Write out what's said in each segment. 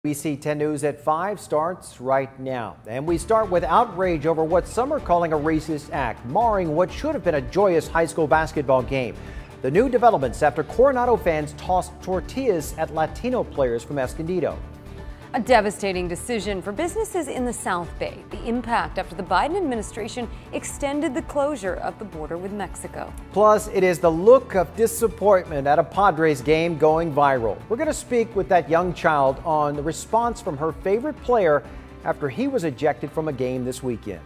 ABC 10 News at 5 starts right now. And we start with outrage over what some are calling a racist act, marring what should have been a joyous high school basketball game. The new developments after Coronado fans tossed tortillas at Latino players from Escondido. A devastating decision for businesses in the South Bay. The impact after the Biden administration extended the closure of the border with Mexico. Plus, it is the look of disappointment at a Padres game going viral. We're going to speak with that young child on the response from her favorite player after he was ejected from a game this weekend.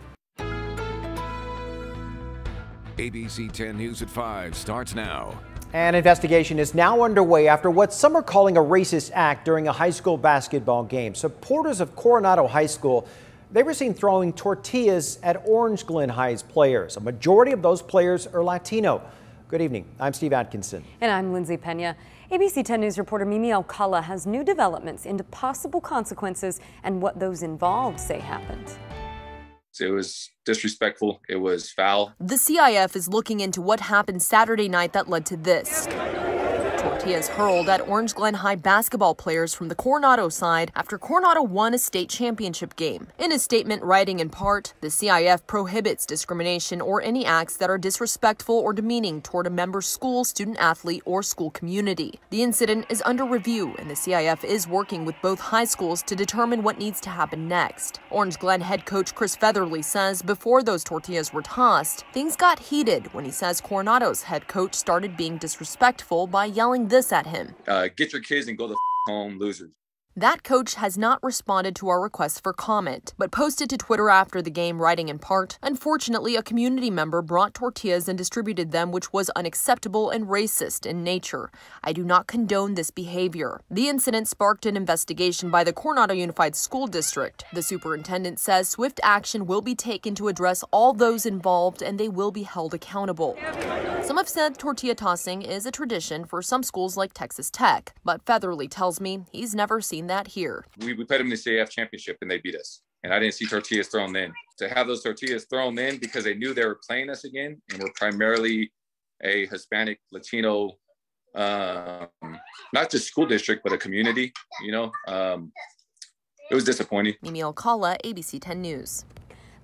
ABC 10 News at 5 starts now. An investigation is now underway after what some are calling a racist act during a high school basketball game. Supporters of Coronado High School, they were seen throwing tortillas at Glen High's players. A majority of those players are Latino. Good evening. I'm Steve Atkinson. And I'm Lindsay Pena. ABC 10 News reporter Mimi Alcala has new developments into possible consequences and what those involved say happened. It was disrespectful. It was foul. The CIF is looking into what happened Saturday night that led to this. Tortillas hurled at Glen High basketball players from the Coronado side after Coronado won a state championship game. In a statement writing in part, the CIF prohibits discrimination or any acts that are disrespectful or demeaning toward a member's school, student athlete, or school community. The incident is under review, and the CIF is working with both high schools to determine what needs to happen next. Glen head coach Chris Featherly says before those tortillas were tossed, things got heated when he says Coronado's head coach started being disrespectful by yelling this at him. Get your kids and go the home, losers. That coach has not responded to our request for comment, but posted to Twitter after the game, writing in part, "Unfortunately, a community member brought tortillas and distributed them, which was unacceptable and racist in nature. I do not condone this behavior." The incident sparked an investigation by the Coronado Unified School District. The superintendent says swift action will be taken to address all those involved and they will be held accountable. Some have said tortilla tossing is a tradition for some schools like Texas Tech, but Featherly tells me he's never seen that here. We played them in the CAF championship and they beat us. And I didn't see tortillas thrown in. To have those tortillas thrown in because they knew they were playing us again and we're primarily a Hispanic, Latino, not just school district, but a community, it was disappointing. Mimi Alcala, ABC 10 News.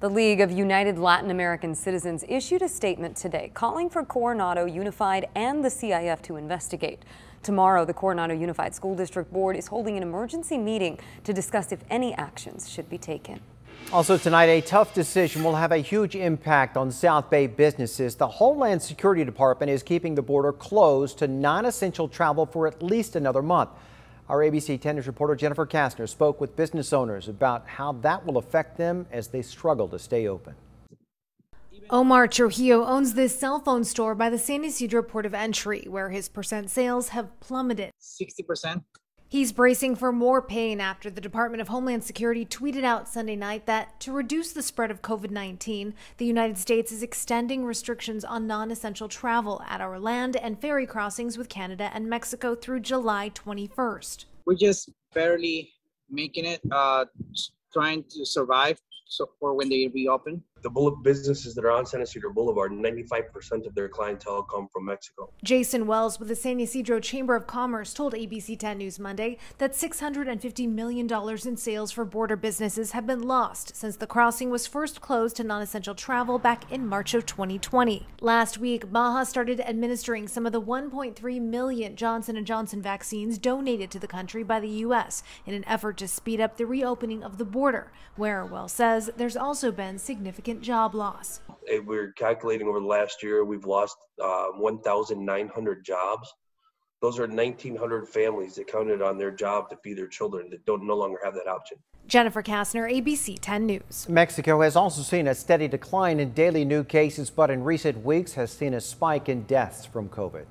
The League of United Latin American Citizens issued a statement today calling for Coronado Unified and the CIF to investigate. Tomorrow, the Coronado Unified School District Board is holding an emergency meeting to discuss if any actions should be taken. Also tonight, a tough decision will have a huge impact on South Bay businesses. The Homeland Security Department is keeping the border closed to non-essential travel for at least another month. Our ABC 10 News reporter Jennifer Kastner spoke with business owners about how that will affect them as they struggle to stay open. Omar Trujillo owns this cell phone store by the San Ysidro Port of Entry, where his percent sales have plummeted. 60%. He's bracing for more pain after the Department of Homeland Security tweeted out Sunday night that to reduce the spread of COVID-19, the United States is extending restrictions on non-essential travel at our land and ferry crossings with Canada and Mexico through July 21st. We're just barely making it, trying to survive for when they reopen. The businesses that are on San Ysidro Boulevard, 95% of their clientele come from Mexico. Jason Wells with the San Ysidro Chamber of Commerce told ABC 10 News Monday that $650 million in sales for border businesses have been lost since the crossing was first closed to non-essential travel back in March of 2020. Last week, Baja started administering some of the 1.3 million Johnson & Johnson vaccines donated to the country by the U.S. in an effort to speed up the reopening of the border, where Wells says there's also been significant job loss. We're calculating over the last year, we've lost 1,900 jobs. Those are 1,900 families that counted on their job to feed their children that no longer have that option. Jennifer Kastner, ABC 10 News. Mexico has also seen a steady decline in daily new cases, but in recent weeks has seen a spike in deaths from COVID.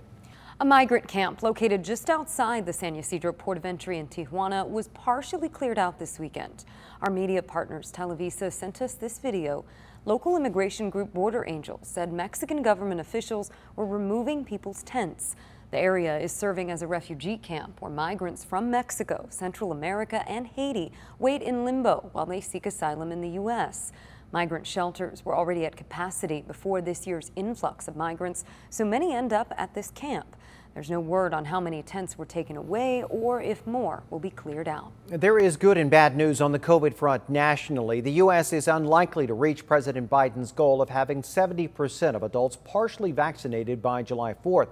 A migrant camp located just outside the San Ysidro Port of Entry in Tijuana was partially cleared out this weekend. Our media partners Televisa sent us this video. Local immigration group Border Angels said Mexican government officials were removing people's tents. The area is serving as a refugee camp where migrants from Mexico, Central America, and Haiti wait in limbo while they seek asylum in the U.S. Migrant shelters were already at capacity before this year's influx of migrants, so many end up at this camp. There's no word on how many tents were taken away or if more will be cleared out. There is good and bad news on the COVID front nationally. The U.S. is unlikely to reach President Biden's goal of having 70% of adults partially vaccinated by July 4th.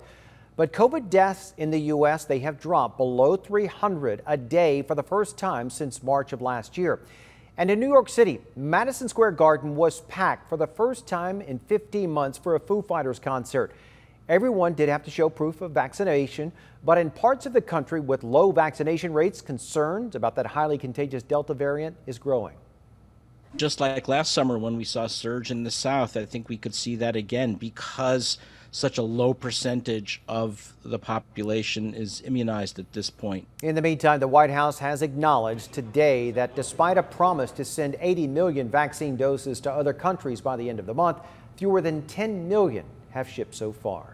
But COVID deaths in the U.S., they have dropped below 300 a day for the first time since March of last year. And in New York City, Madison Square Garden was packed for the first time in 15 months for a Foo Fighters concert. Everyone did have to show proof of vaccination, but in parts of the country with low vaccination rates, concerns about that highly contagious Delta variant is growing. Just like last summer when we saw a surge in the South, I think we could see that again because such a low percentage of the population is immunized at this point. In the meantime, the White House has acknowledged today that despite a promise to send 80 million vaccine doses to other countries by the end of the month, fewer than 10 million have shipped so far.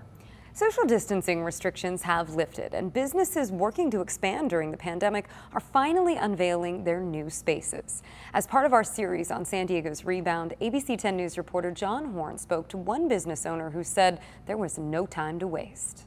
Social distancing restrictions have lifted, and businesses working to expand during the pandemic are finally unveiling their new spaces. As part of our series on San Diego's Rebound, ABC 10 News reporter John Horn spoke to one business owner who said there was no time to waste.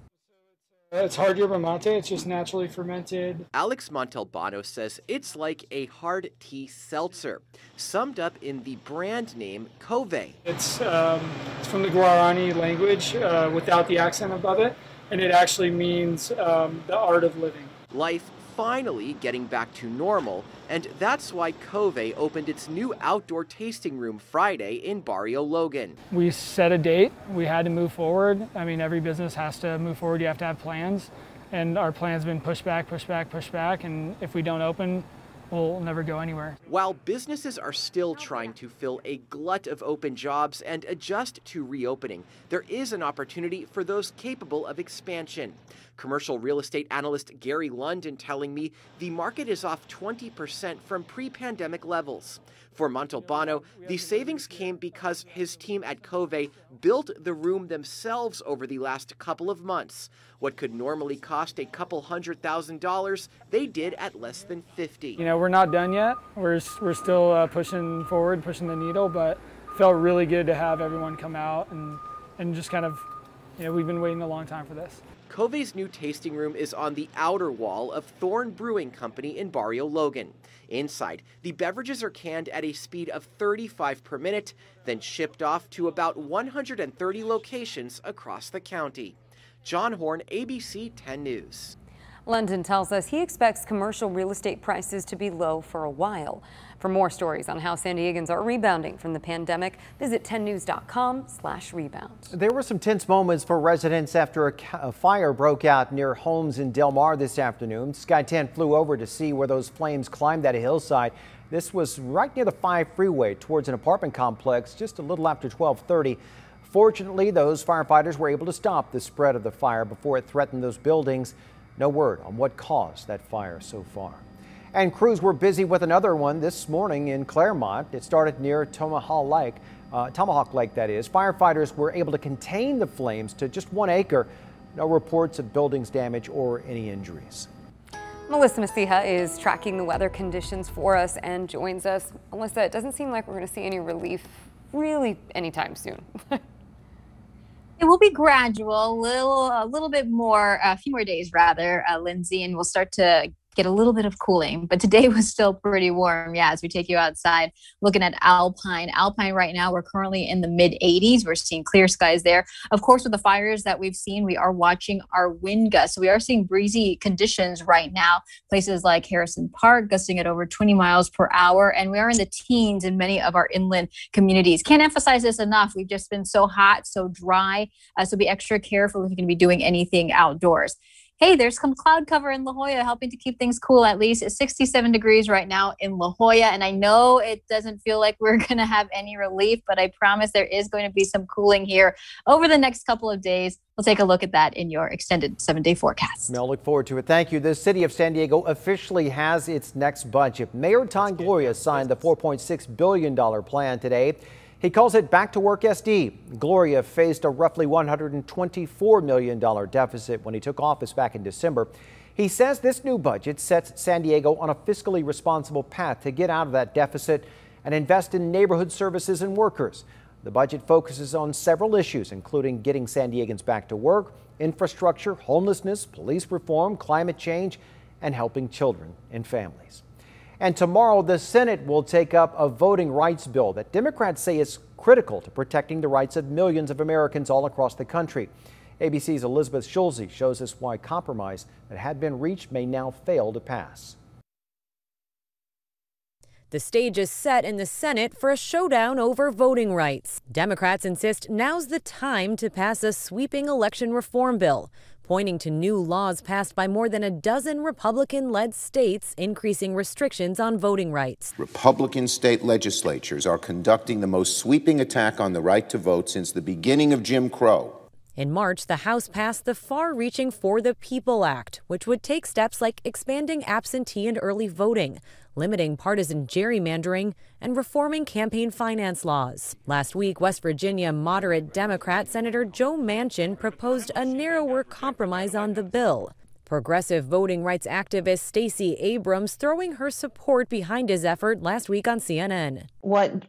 It's hard yerba mate. It's just naturally fermented. Alex Montalbano says it's like a hard tea seltzer, summed up in the brand name Cove. It's from the Guarani language without the accent above it, and it actually means the art of living. Life finally getting back to normal, and that's why Cove opened its new outdoor tasting room Friday in Barrio Logan. We set a date. We had to move forward. I mean, every business has to move forward. You have to have plans, and our plan's been pushed back, and if we don't open, we'll never go anywhere. While businesses are still trying to fill a glut of open jobs and adjust to reopening, there is an opportunity for those capable of expansion. Commercial real estate analyst Gary London telling me the market is off 20% from pre-pandemic levels. For Montalbano, the savings came because his team at Cove built the room themselves over the last couple of months. What could normally cost a couple $100,000, they did at less than $50,000. You know, we're not done yet. We're still pushing forward, pushing the needle, but it felt really good to have everyone come out and just kind of, you know, we've been waiting a long time for this. Cove's new tasting room is on the outer wall of Thorn Brewing Company in Barrio Logan. Inside, the beverages are canned at a speed of 35 per minute, then shipped off to about 130 locations across the county. John Horn, ABC 10 News. London tells us he expects commercial real estate prices to be low for a while. For more stories on how San Diegans are rebounding from the pandemic, visit 10news.com/rebound. There were some tense moments for residents after a fire broke out near homes in Del Mar this afternoon. Sky 10 flew over to see where those flames climbed that hillside. This was right near the 5 freeway towards an apartment complex just a little after 12:30. Fortunately, those firefighters were able to stop the spread of the fire before it threatened those buildings. No word on what caused that fire so far. And crews were busy with another one this morning in Claremont. It started near Tomahawk Lake, that is. Firefighters were able to contain the flames to just 1 acre. No reports of buildings damage or any injuries. Melissa Masiha is tracking the weather conditions for us and joins us. Melissa, it doesn't seem like we're going to see any relief really anytime soon. It will be gradual, a little bit more, a few more days rather, Lindsay, and we'll start to get a little bit of cooling, but today was still pretty warm. Yeah, as we take you outside, looking at Alpine right now, we're currently in the mid 80s. We're seeing clear skies there. Of course, with the fires that we've seen, we are watching our wind gusts. So we are seeing breezy conditions right now. Places like Harrison Park gusting at over 20 miles per hour. And we are in the teens in many of our inland communities. Can't emphasize this enough. We've just been so hot, so dry. So be extra careful if you're going to be doing anything outdoors. Hey, there's some cloud cover in La Jolla helping to keep things cool. At least it's 67 degrees right now in La Jolla. And I know it doesn't feel like we're going to have any relief, but I promise there is going to be some cooling here over the next couple of days. We'll take a look at that in your extended 7-day forecast. Mel, look forward to it. Thank you. The city of San Diego officially has its next budget. Mayor Tom Gloria signed the $4.6 billion plan today. He calls it Back to Work SD. Gloria faced a roughly $124 million deficit when he took office back in December. He says this new budget sets San Diego on a fiscally responsible path to get out of that deficit and invest in neighborhood services and workers. The budget focuses on several issues, including getting San Diegans back to work, infrastructure, homelessness, police reform, climate change, and helping children and families. And tomorrow, the Senate will take up a voting rights bill that Democrats say is critical to protecting the rights of millions of Americans all across the country. ABC's Elizabeth Schulze shows us why compromise that had been reached may now fail to pass. The stage is set in the Senate for a showdown over voting rights. Democrats insist now's the time to pass a sweeping election reform bill, pointing to new laws passed by more than a dozen Republican-led states increasing restrictions on voting rights. Republican state legislatures are conducting the most sweeping attack on the right to vote since the beginning of Jim Crow. In March, the House passed the far-reaching For the People Act, which would take steps like expanding absentee and early voting, limiting partisan gerrymandering, and reforming campaign finance laws. Last week, West Virginia moderate Democrat Senator Joe Manchin proposed a narrower compromise on the bill. Progressive voting rights activist Stacey Abrams throwing her support behind his effort last week on CNN. What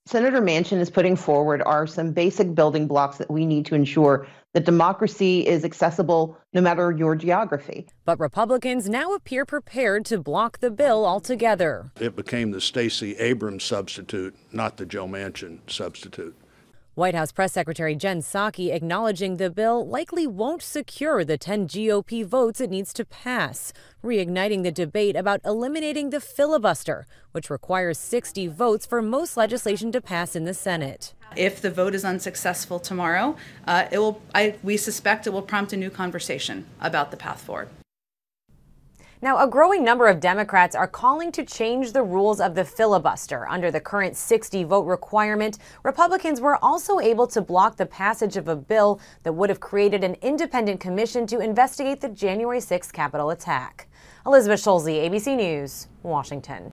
Senator Manchin is putting forward are some basic building blocks that we need to ensure that democracy is accessible no matter your geography. But Republicans now appear prepared to block the bill altogether. It became the Stacey Abrams substitute, not the Joe Manchin substitute. White House Press Secretary Jen Psaki acknowledging the bill likely won't secure the 10 GOP votes it needs to pass, reigniting the debate about eliminating the filibuster, which requires 60 votes for most legislation to pass in the Senate. If the vote is unsuccessful tomorrow, we suspect it will prompt a new conversation about the path forward. Now, a growing number of Democrats are calling to change the rules of the filibuster. Under the current 60-vote requirement, Republicans were also able to block the passage of a bill that would have created an independent commission to investigate the January 6th Capitol attack. Elizabeth Schulze, ABC News, Washington.